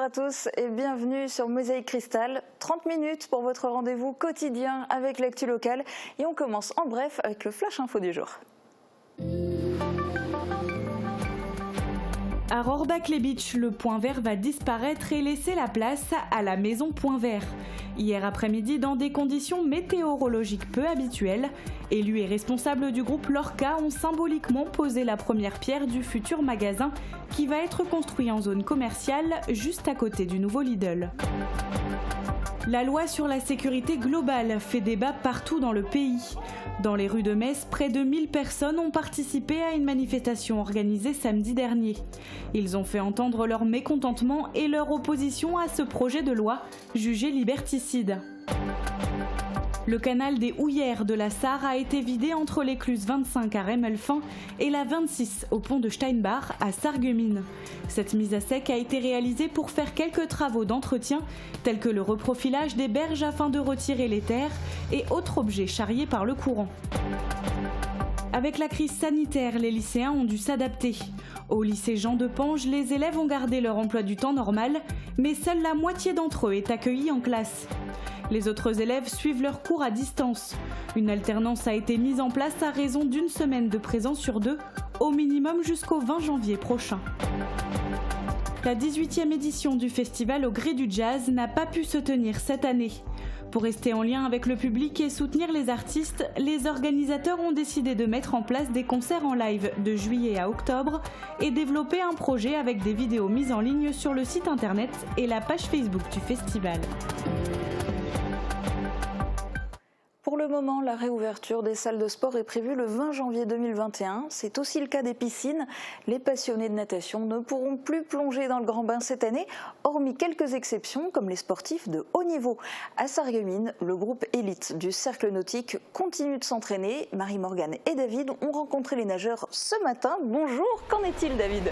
à tous et bienvenue sur Mosaïque Cristal. 30 minutes pour votre rendez-vous quotidien avec l'actu locale. Et on commence en bref avec le Flash Info du jour. À Rohrbach-les-Bitches, le point vert va disparaître et laisser la place à la maison point vert. Hier après-midi, dans des conditions météorologiques peu habituelles, élus et responsables du groupe Lorca ont symboliquement posé la première pierre du futur magasin qui va être construit en zone commerciale juste à côté du nouveau Lidl. La loi sur la sécurité globale fait débat partout dans le pays. Dans les rues de Metz, près de 1000 personnes ont participé à une manifestation organisée samedi dernier. Ils ont fait entendre leur mécontentement et leur opposition à ce projet de loi jugé liberticide. Le canal des Houillères de la Sarre a été vidé entre l'écluse 25 à Rémelfin et la 26 au pont de Steinbach à Sarreguemines. Cette mise à sec a été réalisée pour faire quelques travaux d'entretien, tels que le reprofilage des berges afin de retirer les terres et autres objets charriés par le courant. Avec la crise sanitaire, les lycéens ont dû s'adapter. Au lycée Jean de Pange, les élèves ont gardé leur emploi du temps normal, mais seule la moitié d'entre eux est accueillie en classe. Les autres élèves suivent leurs cours à distance. Une alternance a été mise en place à raison d'une semaine de présence sur 2, au minimum jusqu'au 20 janvier prochain. La 18e édition du festival Au Gré du Jazz n'a pas pu se tenir cette année. Pour rester en lien avec le public et soutenir les artistes, les organisateurs ont décidé de mettre en place des concerts en live de juillet à octobre et développer un projet avec des vidéos mises en ligne sur le site internet et la page Facebook du festival. Pour le moment, la réouverture des salles de sport est prévue le 20 janvier 2021. C'est aussi le cas des piscines. Les passionnés de natation ne pourront plus plonger dans le grand bain cette année, hormis quelques exceptions comme les sportifs de haut niveau. À Sarreguemines, le groupe élite du cercle nautique continue de s'entraîner. Marie-Morgane et David ont rencontré les nageurs ce matin. Bonjour, qu'en est-il David ?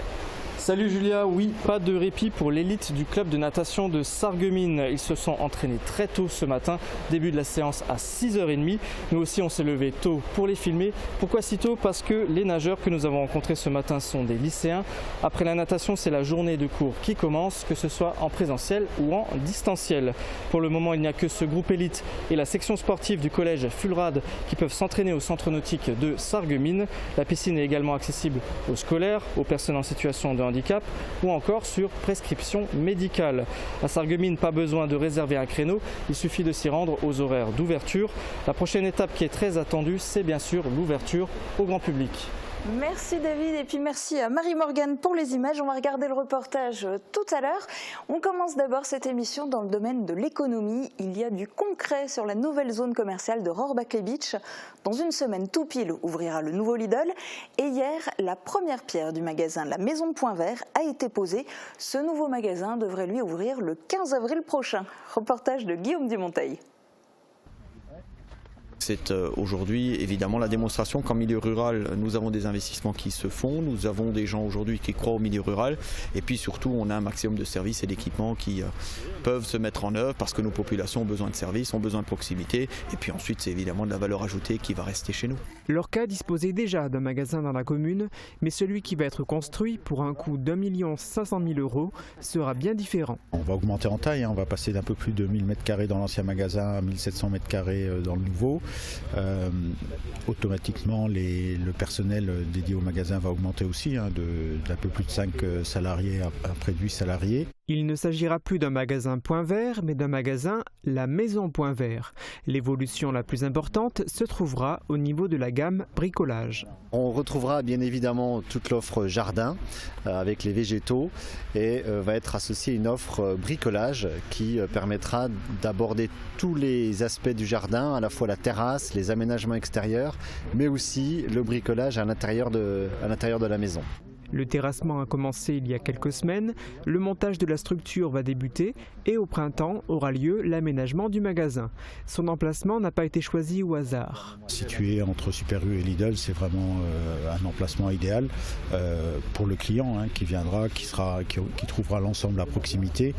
Salut Julia, oui, pas de répit pour l'élite du club de natation de Sarreguemines. Ils se sont entraînés très tôt ce matin, début de la séance à 6h30. Nous aussi on s'est levé tôt pour les filmer. Pourquoi si tôt? Parce que les nageurs que nous avons rencontrés ce matin sont des lycéens. Après la natation, c'est la journée de cours qui commence, que ce soit en présentiel ou en distanciel. Pour le moment, il n'y a que ce groupe élite et la section sportive du collège Fulrad qui peuvent s'entraîner au centre nautique de Sarreguemines. La piscine est également accessible aux scolaires, aux personnes en situation de handicap ou encore sur prescription médicale. À Sarreguemines, pas besoin de réserver un créneau, il suffit de s'y rendre aux horaires d'ouverture. La prochaine étape qui est très attendue, c'est bien sûr l'ouverture au grand public. Merci David et puis merci à Marie-Morgane pour les images. On va regarder le reportage tout à l'heure. On commence d'abord cette émission dans le domaine de l'économie. Il y a du concret sur la nouvelle zone commerciale de Rohrbach-les-Bitches. Dans une semaine tout pile ouvrira le nouveau Lidl. Et hier, la première pierre du magasin La Maison Point Vert a été posée. Ce nouveau magasin devrait lui ouvrir le 15 avril prochain. Reportage de Guillaume Dumonteil. C'est aujourd'hui évidemment la démonstration qu'en milieu rural, nous avons des investissements qui se font, nous avons des gens aujourd'hui qui croient au milieu rural et puis surtout on a un maximum de services et d'équipements qui peuvent se mettre en œuvre parce que nos populations ont besoin de services, ont besoin de proximité et puis ensuite c'est évidemment de la valeur ajoutée qui va rester chez nous. Lorca disposait déjà d'un magasin dans la commune, mais celui qui va être construit pour un coût d'1 500 000 € sera bien différent. On va augmenter en taille, on va passer d'un peu plus de 1000 m² dans l'ancien magasin à 1700 m² dans le nouveau. Automatiquement le personnel dédié au magasin va augmenter aussi d'un peu plus de 5 salariés à près de 8 salariés. Il ne s'agira plus d'un magasin Point Vert, mais d'un magasin La Maison Point Vert. L'évolution la plus importante se trouvera au niveau de la gamme bricolage. On retrouvera bien évidemment toute l'offre jardin avec les végétaux et va être associée une offre bricolage qui permettra d'aborder tous les aspects du jardin, à la fois la terrasse, les aménagements extérieurs, mais aussi le bricolage à l'intérieur de la maison. Le terrassement a commencé il y a quelques semaines, le montage de la structure va débuter et au printemps aura lieu l'aménagement du magasin. Son emplacement n'a pas été choisi au hasard. Situé entre Super U et Lidl, c'est vraiment un emplacement idéal pour le client qui viendra, qui trouvera l'ensemble à proximité,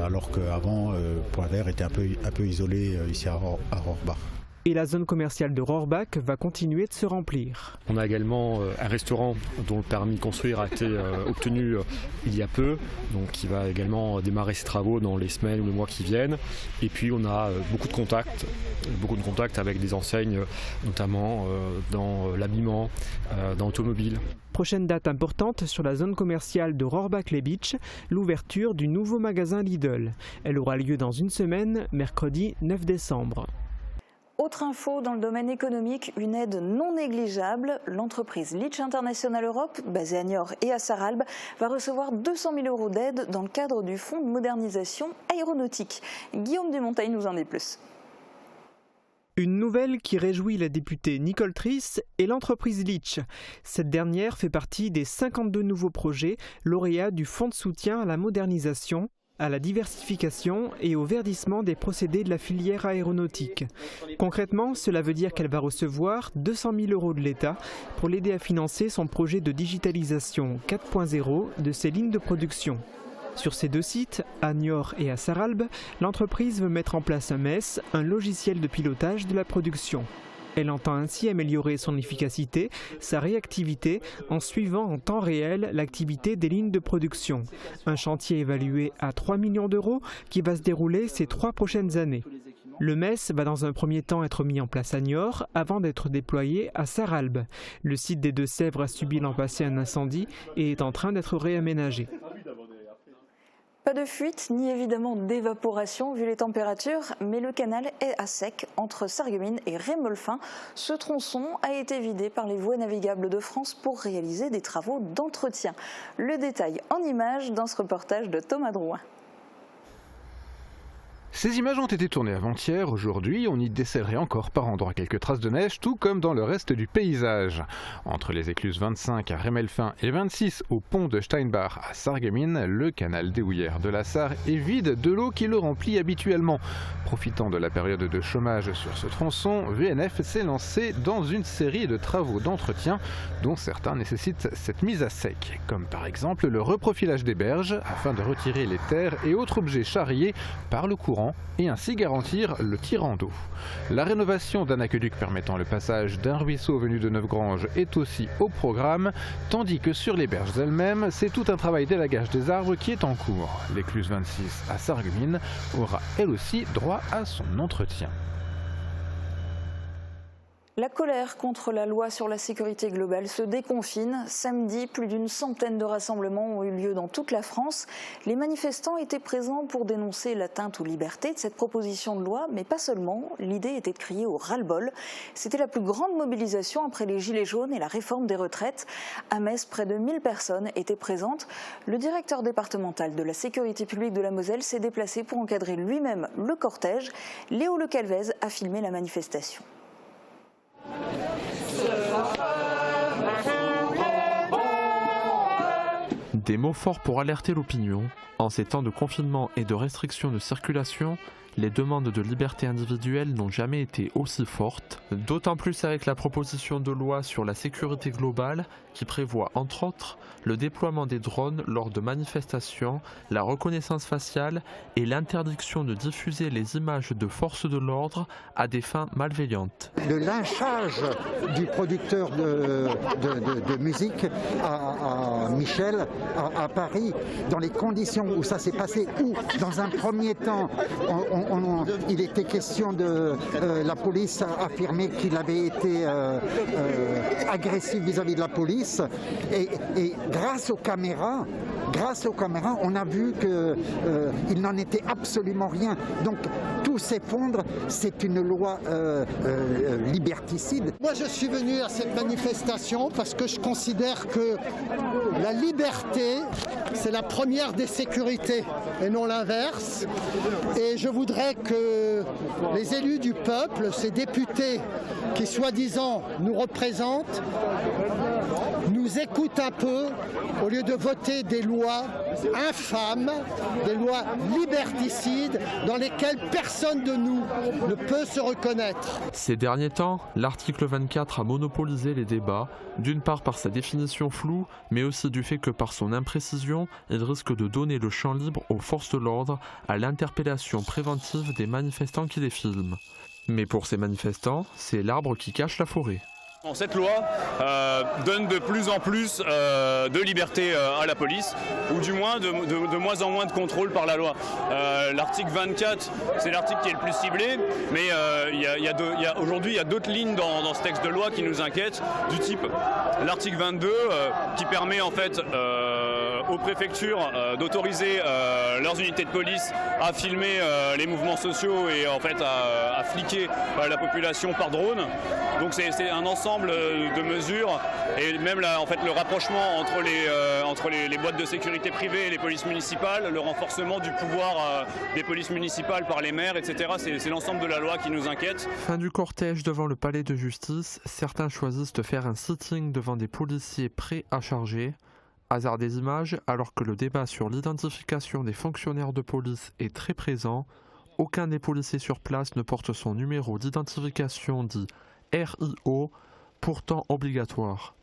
alors qu'avant Point Vert était un peu isolé ici à Rohrbach. et la zone commerciale de Rohrbach va continuer de se remplir. On a également un restaurant dont le permis de construire a été obtenu il y a peu, donc qui va également démarrer ses travaux dans les semaines ou les mois qui viennent. Et puis on a beaucoup de contacts avec des enseignes, notamment dans l'habillement, dans l'automobile. Prochaine date importante sur la zone commerciale de Rohrbach-les-Bitches, l'ouverture du nouveau magasin Lidl. Elle aura lieu dans une semaine, mercredi 9 décembre. Autre info dans le domaine économique, une aide non négligeable. L'entreprise Litch International Europe, basée à Niort et à Sarralbe, va recevoir 200 000 € d'aide dans le cadre du Fonds de modernisation aéronautique. Guillaume Dumontail nous en dit plus. Une nouvelle qui réjouit la députée Nicole Triss et l'entreprise Litch. Cette dernière fait partie des 52 nouveaux projets lauréats du Fonds de soutien à la modernisation, à la diversification et au verdissement des procédés de la filière aéronautique. Concrètement, cela veut dire qu'elle va recevoir 200 000 € de l'État pour l'aider à financer son projet de digitalisation 4.0 de ses lignes de production. Sur ces deux sites, à Niort et à Sarralbe, l'entreprise veut mettre en place un MES, un logiciel de pilotage de la production. Elle entend ainsi améliorer son efficacité, sa réactivité, en suivant en temps réel l'activité des lignes de production. Un chantier évalué à 3 millions d'euros qui va se dérouler ces 3 prochaines années. Le MES va dans un premier temps être mis en place à Niort avant d'être déployé à Sarralbe. Le site des Deux-Sèvres a subi l'an passé un incendie et est en train d'être réaménagé. Pas de fuite, ni évidemment d'évaporation vu les températures, mais le canal est à sec entre Sarreguemines et Rémolfin. Ce tronçon a été vidé par les voies navigables de France pour réaliser des travaux d'entretien. Le détail en images dans ce reportage de Thomas Drouin. Ces images ont été tournées avant-hier. Aujourd'hui, on y décèlerait encore par endroits quelques traces de neige, tout comme dans le reste du paysage. Entre les écluses 25 à Rémelfin et 26 au pont de Steinbach à Sarreguemines, le canal des Houillères de la Sarre est vide de l'eau qui le remplit habituellement. Profitant de la période de chômage sur ce tronçon, VNF s'est lancé dans une série de travaux d'entretien dont certains nécessitent cette mise à sec, comme par exemple le reprofilage des berges afin de retirer les terres et autres objets charriés par le courant et ainsi garantir le tirant d'eau. La rénovation d'un aqueduc permettant le passage d'un ruisseau venu de Neufgrange est aussi au programme, tandis que sur les berges elles-mêmes, c'est tout un travail d'élagage des arbres qui est en cours. L'écluse 26 à Sarreguemines aura elle aussi droit à son entretien. La colère contre la loi sur la sécurité globale se déconfine. Samedi, plus d'une centaine de rassemblements ont eu lieu dans toute la France. Les manifestants étaient présents pour dénoncer l'atteinte aux libertés de cette proposition de loi, mais pas seulement. L'idée était de crier au ras-le-bol. C'était la plus grande mobilisation après les Gilets jaunes et la réforme des retraites. À Metz, près de 1000 personnes étaient présentes. Le directeur départemental de la sécurité publique de la Moselle s'est déplacé pour encadrer lui-même le cortège. Léo Le Calvez a filmé la manifestation. Des mots forts pour alerter l'opinion. En ces temps de confinement et de restriction de circulation, les demandes de liberté individuelle n'ont jamais été aussi fortes, d'autant plus avec la proposition de loi sur la sécurité globale qui prévoit entre autres le déploiement des drones lors de manifestations, la reconnaissance faciale et l'interdiction de diffuser les images de forces de l'ordre à des fins malveillantes. Le lynchage du producteur de musique à Michel à Paris, dans les conditions où ça s'est passé, où dans un premier temps il était question de la police a affirmé qu'il avait été agressif vis-à-vis de la police et grâce aux caméras, on a vu qu'il n'en était absolument rien. Donc tout s'effondre, c'est une loi liberticide. Moi je suis venu à cette manifestation parce que je considère que la liberté c'est la première des sécurités et non l'inverse. Et je voudrais que les élus du peuple, ces députés qui soi-disant nous représentent, nous écoutent un peu au lieu de voter des lois infâmes, des lois liberticides dans lesquelles personne de nous ne peut se reconnaître. Ces derniers temps, l'article 24 a monopolisé les débats, d'une part par sa définition floue, mais aussi du fait que par son imprécision, il risque de donner le champ libre aux forces de l'ordre à l'interpellation préventive des manifestants qui les filment. Mais pour ces manifestants, c'est l'arbre qui cache la forêt. Cette loi donne de plus en plus de liberté à la police, ou du moins de moins en moins de contrôle par la loi. L'article 24, c'est l'article qui est le plus ciblé, mais aujourd'hui il y a d'autres lignes dans ce texte de loi qui nous inquiètent, du type l'article 22 qui permet en fait aux préfectures d'autoriser leurs unités de police à filmer les mouvements sociaux et en fait à fliquer la population par drone. Donc c'est un ensemble de mesures et même en fait, le rapprochement entre les boîtes de sécurité privées et les polices municipales, le renforcement du pouvoir des polices municipales par les maires, etc. C'est l'ensemble de la loi qui nous inquiète. Fin du cortège devant le palais de justice, certains choisissent de faire un sitting devant des policiers prêts à charger. Hasard des images, alors que le débat sur l'identification des fonctionnaires de police est très présent, aucun des policiers sur place ne porte son numéro d'identification dit RIO, pourtant obligatoire.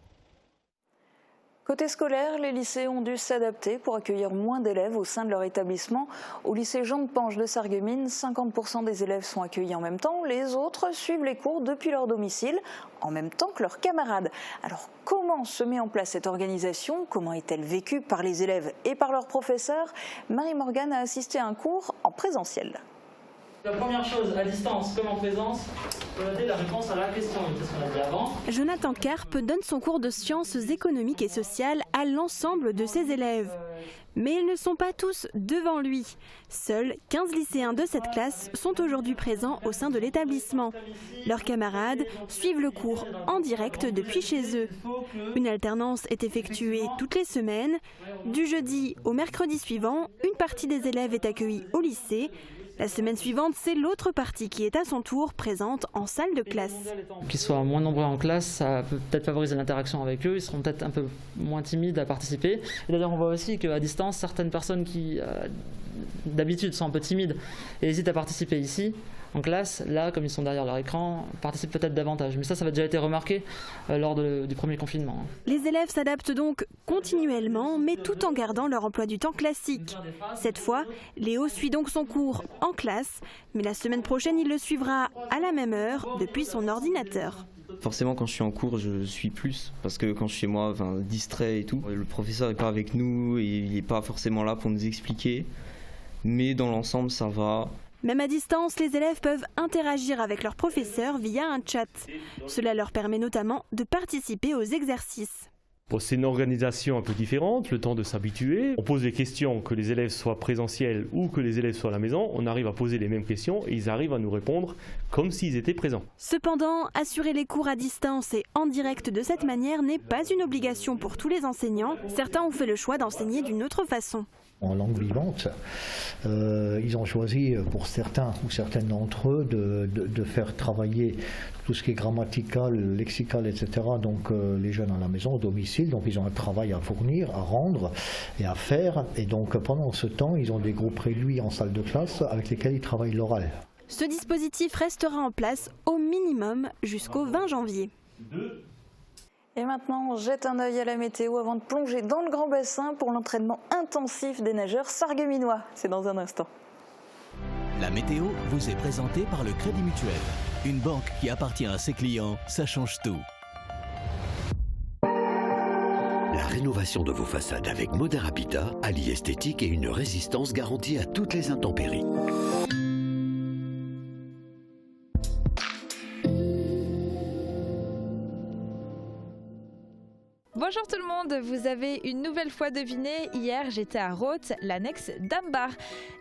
Côté scolaire, les lycées ont dû s'adapter pour accueillir moins d'élèves au sein de leur établissement. Au lycée Jean de Pange de Sarreguemines, 50% des élèves sont accueillis en même temps. Les autres suivent les cours depuis leur domicile, en même temps que leurs camarades. Alors comment se met en place cette organisation? Comment est-elle vécue par les élèves et par leurs professeurs? Marie-Morgane a assisté à un cours en présentiel. La première chose, à distance comme en présence, noter la réponse à la question. Qu'est-ce qu'on a dit avant? Jonathan Carpe donne son cours de sciences économiques et sociales à l'ensemble de ses élèves. Mais ils ne sont pas tous devant lui. Seuls 15 lycéens de cette classe sont aujourd'hui présents au sein de l'établissement. Leurs camarades suivent le cours en direct depuis chez eux. Une alternance est effectuée toutes les semaines. Du jeudi au mercredi suivant, une partie des élèves est accueillie au lycée. La semaine suivante, c'est l'autre partie qui est à son tour présente en salle de classe. Qu'ils soient moins nombreux en classe, ça peut peut-être favoriser l'interaction avec eux, ils seront peut-être un peu moins timides à participer. Et d'ailleurs, on voit aussi qu'à distance, certaines personnes qui d'habitude sont un peu timides et hésitent à participer ici, en classe, là, comme ils sont derrière leur écran, participent peut-être davantage. Mais ça a déjà été remarqué lors du premier confinement. Les élèves s'adaptent donc continuellement, mais tout en gardant leur emploi du temps classique. Cette fois, Léo suit donc son cours en classe, mais la semaine prochaine, il le suivra à la même heure depuis son ordinateur. Forcément, quand je suis en cours, je suis plus, parce que quand je suis chez moi, distrait et tout, le professeur n'est pas avec nous et il n'est pas forcément là pour nous expliquer, mais dans l'ensemble, ça va. Même à distance, les élèves peuvent interagir avec leurs professeurs via un chat. Cela leur permet notamment de participer aux exercices. Bon, c'est une organisation un peu différente, le temps de s'habituer. On pose des questions, que les élèves soient présentiels ou que les élèves soient à la maison. On arrive à poser les mêmes questions et ils arrivent à nous répondre comme s'ils étaient présents. Cependant, assurer les cours à distance et en direct de cette manière n'est pas une obligation pour tous les enseignants. Certains ont fait le choix d'enseigner d'une autre façon. En langue vivante, ils ont choisi pour certains ou certaines d'entre eux de faire travailler tout ce qui est grammatical, lexical, etc. Donc les jeunes à la maison, au domicile, donc ils ont un travail à fournir, à rendre et à faire. Et donc pendant ce temps, ils ont des groupes réduits en salle de classe avec lesquels ils travaillent l'oral. Ce dispositif restera en place au minimum jusqu'au 20 janvier. Et maintenant, on jette un œil à la météo avant de plonger dans le grand bassin pour l'entraînement intensif des nageurs sarregueminois. C'est dans un instant. La météo vous est présentée par le Crédit Mutuel. Une banque qui appartient à ses clients, ça change tout. La rénovation de vos façades avec Modern Habitat allie esthétique et une résistance garantie à toutes les intempéries. Bonjour tout le monde, vous avez une nouvelle fois deviné, hier j'étais à Roth, l'annexe d'Ambar.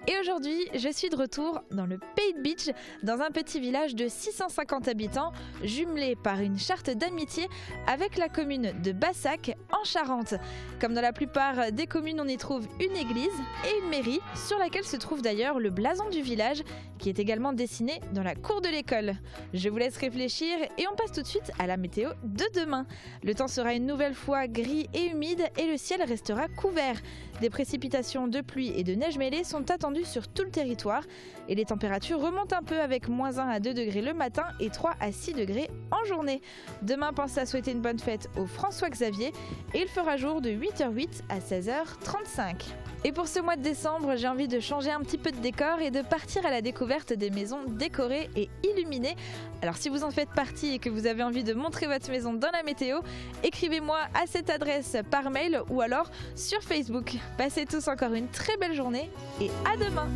Et aujourd'hui je suis de retour dans le Pays de Bitche, dans un petit village de 650 habitants, jumelé par une charte d'amitié avec la commune de Bassac en Charente. Comme dans la plupart des communes, on y trouve une église et une mairie, sur laquelle se trouve d'ailleurs le blason du village, qui est également dessiné dans la cour de l'école. Je vous laisse réfléchir et on passe tout de suite à la météo de demain. Le temps sera une nouvelle fois fois gris et humide et le ciel restera couvert. Des précipitations de pluie et de neige mêlée sont attendues sur tout le territoire et les températures remontent un peu avec -1 à 2 degrés le matin et 3 à 6 degrés en journée. Demain, pensez à souhaiter une bonne fête au François Xavier et il fera jour de 8h08 à 16h35. Et pour ce mois de décembre, j'ai envie de changer un petit peu de décor et de partir à la découverte des maisons décorées et illuminées. Alors si vous en faites partie et que vous avez envie de montrer votre maison dans la météo, écrivez-moi à cette adresse par mail ou alors sur Facebook. Passez tous encore une très belle journée et à demain.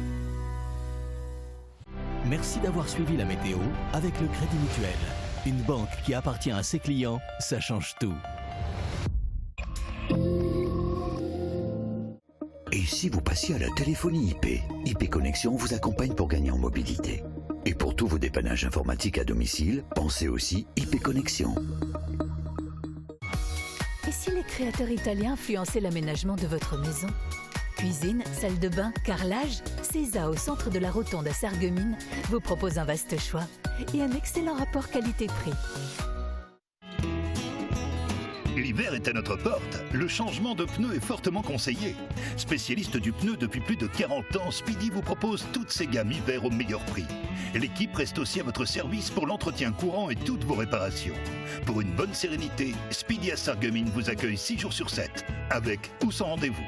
Merci d'avoir suivi la météo avec le Crédit Mutuel. Une banque qui appartient à ses clients, ça change tout. Et si vous passiez à la téléphonie IP? IP Connexion vous accompagne pour gagner en mobilité. Et pour tous vos dépannages informatiques à domicile, pensez aussi IP Connexion. Et si les créateurs italiens influençaient l'aménagement de votre maison? Cuisine, salle de bain, carrelage, Cesa au centre de la Rotonde à Sarreguemines vous propose un vaste choix et un excellent rapport qualité-prix. L'hiver est à notre porte. Le changement de pneu est fortement conseillé. Spécialiste du pneu depuis plus de 40 ans, Speedy vous propose toutes ses gammes hiver au meilleur prix. L'équipe reste aussi à votre service pour l'entretien courant et toutes vos réparations. Pour une bonne sérénité, Speedy à Sarreguemines vous accueille 6 jours sur 7, avec ou sans rendez-vous.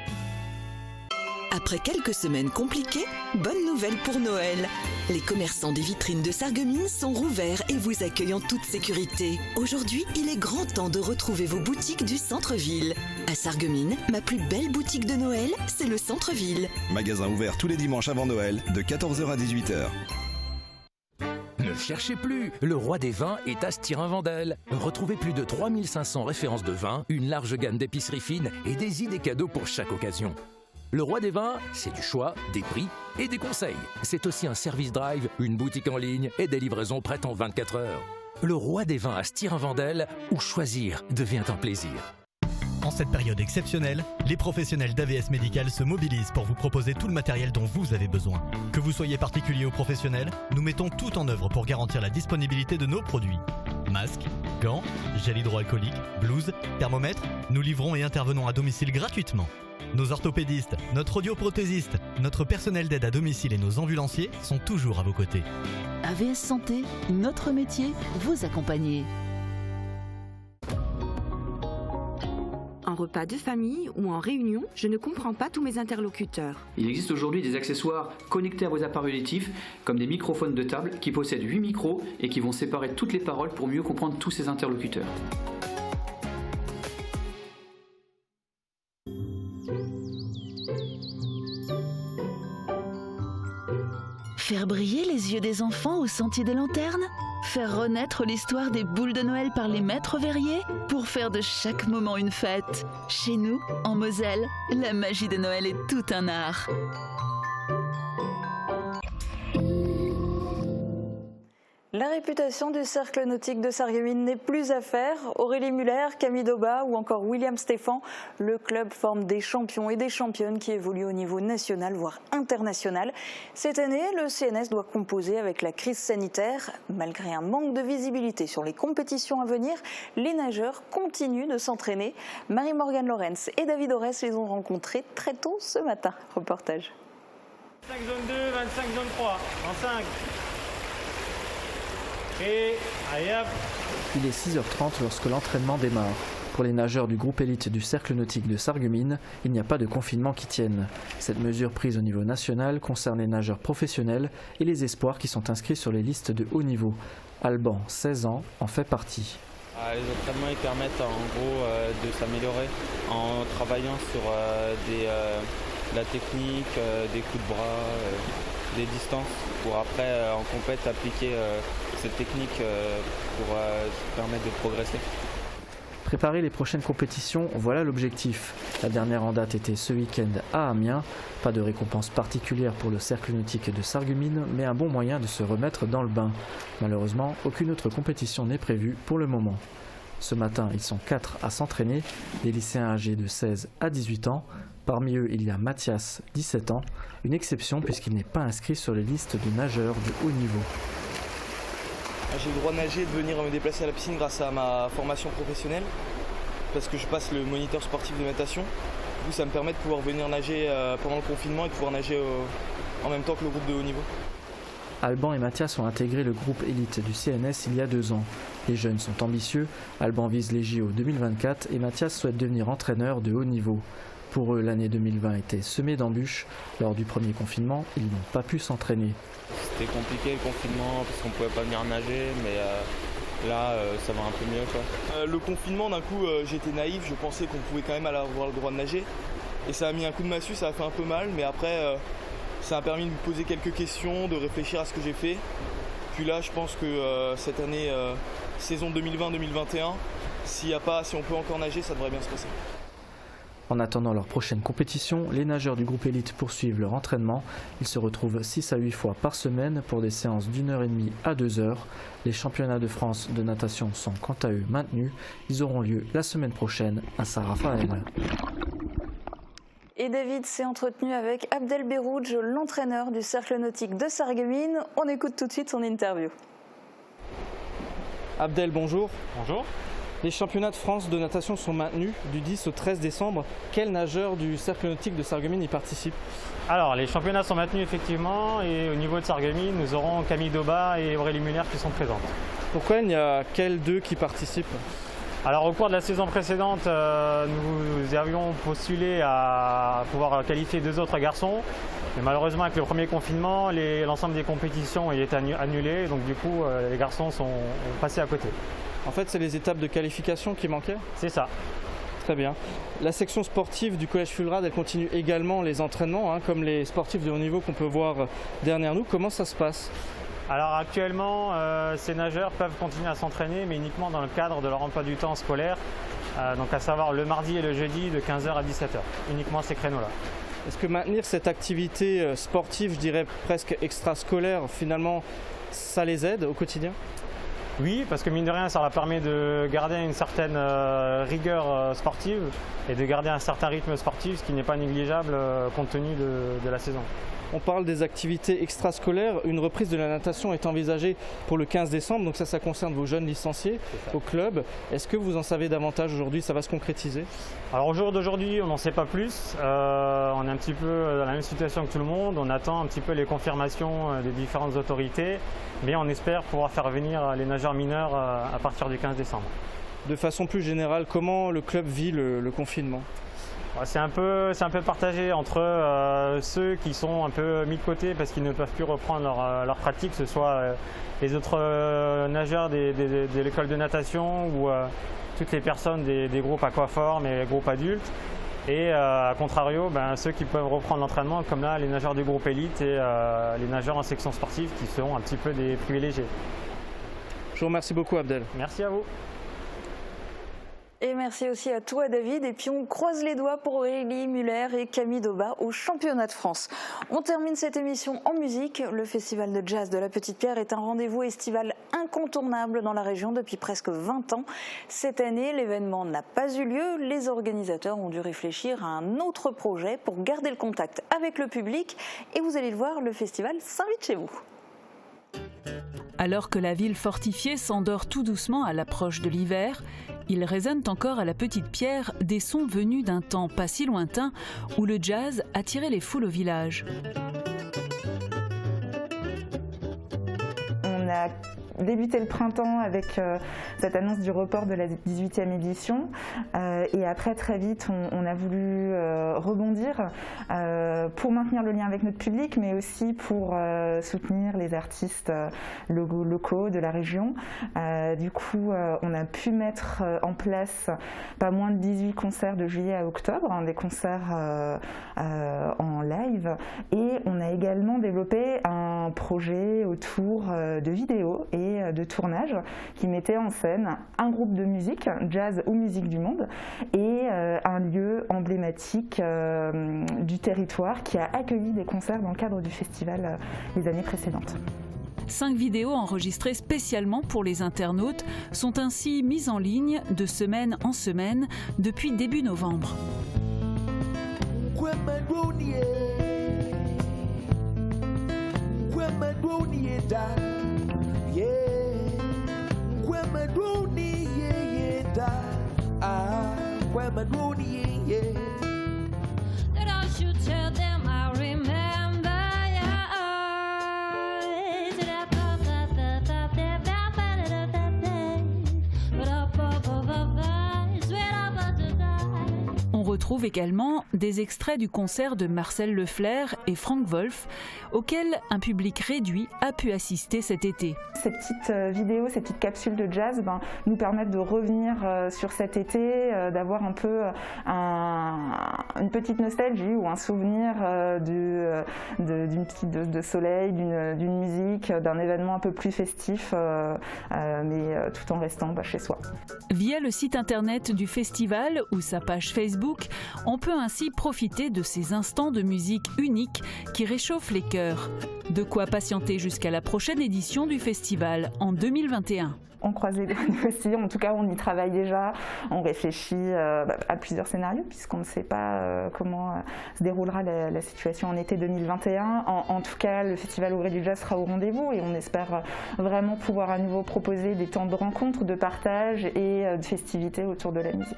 Après quelques semaines compliquées, bonne nouvelle pour Noël. Les commerçants des vitrines de Sarreguemines sont rouverts et vous accueillent en toute sécurité. Aujourd'hui, il est grand temps de retrouver vos boutiques du centre-ville. À Sarreguemines, ma plus belle boutique de Noël, c'est le centre-ville. Magasin ouvert tous les dimanches avant Noël, de 14h à 18h. Ne cherchez plus, le roi des vins est à Stirin-Vendel. Retrouvez plus de 3500 références de vins, une large gamme d'épiceries fines et des idées cadeaux pour chaque occasion. Le roi des vins, c'est du choix, des prix et des conseils. C'est aussi un service drive, une boutique en ligne et des livraisons prêtes en 24 heures. Le roi des vins à Stirin-Vendel, où choisir devient un plaisir. En cette période exceptionnelle, les professionnels d'AVS Médical se mobilisent pour vous proposer tout le matériel dont vous avez besoin. Que vous soyez particulier ou professionnel, nous mettons tout en œuvre pour garantir la disponibilité de nos produits. Masques, gants, gel hydroalcoolique, blouses, thermomètres, nous livrons et intervenons à domicile gratuitement. Nos orthopédistes, notre audioprothésiste, notre personnel d'aide à domicile et nos ambulanciers sont toujours à vos côtés. AVS Santé, notre métier, vous accompagner. En repas de famille ou en réunion, je ne comprends pas tous mes interlocuteurs. Il existe aujourd'hui des accessoires connectés à vos appareils auditifs, comme des microphones de table qui possèdent 8 micros et qui vont séparer toutes les paroles pour mieux comprendre tous ces interlocuteurs. Faire briller les yeux des enfants au sentier des lanternes? Faire renaître l'histoire des boules de Noël par les maîtres verriers? Pour faire de chaque moment une fête. Chez nous, en Moselle, la magie de Noël est tout un art. La réputation du cercle nautique de Sarreguemines n'est plus à faire. Aurélie Muller, Camille Daubat ou encore William Stéphan, le club forme des champions et des championnes qui évoluent au niveau national, voire international. Cette année, le CNS doit composer avec la crise sanitaire. Malgré un manque de visibilité sur les compétitions à venir, les nageurs continuent de s'entraîner. Marie-Morgane Lorenz et David Orès les ont rencontrés très tôt ce matin. Reportage. 25 zone 2, 25 zone 3, en 5. Et allez hop. Il est 6h30 lorsque l'entraînement démarre. Pour les nageurs du groupe élite du cercle nautique de Sarreguemines, il n'y a pas de confinement qui tienne. Cette mesure prise au niveau national concerne les nageurs professionnels et les espoirs qui sont inscrits sur les listes de haut niveau. Alban, 16 ans, en fait partie. Les entraînements ils permettent en gros de s'améliorer en travaillant sur la technique, des coups de bras, des distances pour après en compète appliquer cette technique pour permettre de progresser. Préparer les prochaines compétitions, voilà l'objectif. La dernière en date était ce week-end à Amiens. Pas de récompense particulière pour le cercle nautique de Sarreguemines, mais un bon moyen de se remettre dans le bain. Malheureusement, aucune autre compétition n'est prévue pour le moment. Ce matin, ils sont 4 à s'entraîner, des lycéens âgés de 16 à 18 ans. Parmi eux, il y a Mathias, 17 ans, une exception puisqu'il n'est pas inscrit sur les listes de nageurs de haut niveau. J'ai le droit de nager et de venir me déplacer à la piscine grâce à ma formation professionnelle. parce que je passe le moniteur sportif de natation. Du coup, ça me permet de pouvoir venir nager pendant le confinement et de pouvoir nager en même temps que le groupe de haut niveau. Alban et Mathias ont intégré le groupe élite du CNS il y a 2 ans. Les jeunes sont ambitieux, Alban vise les JO 2024 et Mathias souhaite devenir entraîneur de haut niveau. Pour eux, l'année 2020 était semée d'embûches. Lors du premier confinement, ils n'ont pas pu s'entraîner. C'était compliqué le confinement parce qu'on ne pouvait pas venir nager, mais là ça va un peu mieux, quoi. Le confinement, d'un coup, j'étais naïf, je pensais qu'on pouvait quand même avoir le droit de nager. Et ça a mis un coup de massue, ça a fait un peu mal, mais après ça a permis de me poser quelques questions, de réfléchir à ce que j'ai fait. Puis là, je pense que cette année, saison 2020-2021, si on peut encore nager, ça devrait bien se passer. En attendant leur prochaine compétition, les nageurs du groupe élite poursuivent leur entraînement. Ils se retrouvent 6 à 8 fois par semaine pour des séances d'1h30 à 2h. Les championnats de France de natation sont quant à eux maintenus. Ils auront lieu la semaine prochaine à Saint-Raphaël. Et David s'est entretenu avec Abdel Bérouj, l'entraîneur du cercle nautique de Sarreguemines. On écoute tout de suite son interview. Abdel, bonjour. Bonjour. Les championnats de France de natation sont maintenus du 10 au 13 décembre. Quels nageurs du cercle nautique de Sarreguemines y participent? Alors, les championnats sont maintenus effectivement et au niveau de Sarreguemines, nous aurons Camille Doba et Aurélie Muller qui sont présentes. Pourquoi il n'y a qu'elles deux qui participent? Alors, au cours de la saison précédente, nous avions postulé à pouvoir qualifier 2 autres garçons. Mais malheureusement, avec le premier confinement, l'ensemble des compétitions ont été annulées. Donc du coup, les garçons ont passé à côté. En fait, c'est les étapes de qualification qui manquaient? C'est ça. Très bien. La section sportive du Collège Fulrad, elle continue également les entraînements, comme les sportifs de haut niveau qu'on peut voir derrière nous. Comment ça se passe? Alors actuellement, ces nageurs peuvent continuer à s'entraîner, mais uniquement dans le cadre de leur emploi du temps scolaire, donc à savoir le mardi et le jeudi de 15h à 17h, uniquement ces créneaux-là. Est-ce que maintenir cette activité sportive, je dirais presque extrascolaire, finalement, ça les aide au quotidien? Oui, parce que mine de rien, ça leur permet de garder une certaine rigueur sportive et de garder un certain rythme sportif, ce qui n'est pas négligeable compte tenu de la saison. On parle des activités extrascolaires. Une reprise de la natation est envisagée pour le 15 décembre, donc ça concerne vos jeunes licenciés au club. Est-ce que vous en savez davantage aujourd'hui? Ça va se concrétiser? Alors au jour d'aujourd'hui, on n'en sait pas plus. On est un petit peu dans la même situation que tout le monde. On attend un petit peu les confirmations des différentes autorités, mais on espère pouvoir faire venir les nageurs mineurs à partir du 15 décembre. De façon plus générale, comment le club vit le confinement? C'est un peu partagé entre ceux qui sont un peu mis de côté parce qu'ils ne peuvent plus reprendre leur pratique, que ce soit les autres nageurs de l'école de natation ou toutes les personnes des groupes aquaformes et les groupes adultes. Et à contrario, ceux qui peuvent reprendre l'entraînement, comme là les nageurs du groupe élite et les nageurs en section sportive qui seront un petit peu des privilégiés. Je vous remercie beaucoup, Abdel. Merci à vous. Et merci aussi à toi David. Et puis on croise les doigts pour Aurélie Muller et Camille Doba au championnat de France. On termine cette émission en musique. Le festival de jazz de la Petite Pierre est un rendez-vous estival incontournable dans la région depuis presque 20 ans. Cette année, l'événement n'a pas eu lieu. Les organisateurs ont dû réfléchir à un autre projet pour garder le contact avec le public. Et vous allez le voir, le festival s'invite chez vous. Alors que la ville fortifiée s'endort tout doucement à l'approche de l'hiver, il résonne encore à la Petite Pierre des sons venus d'un temps pas si lointain où le jazz attirait les foules au village. On a débuté le printemps avec cette annonce du report de la 18e édition et après très vite on a voulu rebondir pour maintenir le lien avec notre public mais aussi pour soutenir les artistes locaux de la région. Du coup on a pu mettre en place pas moins de 18 concerts de juillet à octobre, des concerts en live, et on a également développé un projet autour de vidéos et de tournage qui mettait en scène un groupe de musique, jazz ou musique du monde, et un lieu emblématique du territoire qui a accueilli des concerts dans le cadre du festival les années précédentes. 5 vidéos enregistrées spécialement pour les internautes sont ainsi mises en ligne de semaine en semaine depuis début novembre. Yeah, when my Rooney, yeah, yeah, die. well, but Rudy, yeah. Don't you tell them I remember On retrouve également des extraits du concert de Marcel Leflair et Frank Wolf, auquel un public réduit a pu assister cet été. Ces petites vidéos, ces petites capsules de jazz nous permettent de revenir sur cet été, d'avoir un peu une petite nostalgie ou un souvenir d'une petite dose de soleil, d'une musique, d'un événement un peu plus festif, mais tout en restant chez soi. Via le site internet du festival ou sa page Facebook, on peut ainsi profiter de ces instants de musique uniques qui réchauffent les cœurs. De quoi patienter jusqu'à la prochaine édition du festival en 2021. On croise les doigts aussi, en tout cas on y travaille déjà, on réfléchit à plusieurs scénarios puisqu'on ne sait pas comment se déroulera la situation en été 2021. En tout cas, le Festival au gré du jazz sera au rendez-vous et on espère vraiment pouvoir à nouveau proposer des temps de rencontres, de partage et de festivités autour de la musique.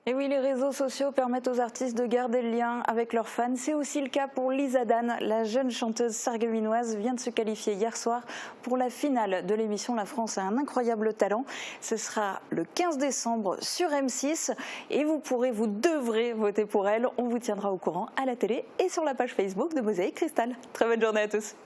Et oui, les réseaux sociaux permettent aux artistes de garder le lien avec leurs fans. C'est aussi le cas pour Lisa Dan. La jeune chanteuse sarregueminoise vient de se qualifier hier soir pour la finale de l'émission La France a un incroyable talent. Ce sera le 15 décembre sur M6 et vous devrez voter pour elle. On vous tiendra au courant à la télé et sur la page Facebook de Mosaïque Cristal. Très bonne journée à tous.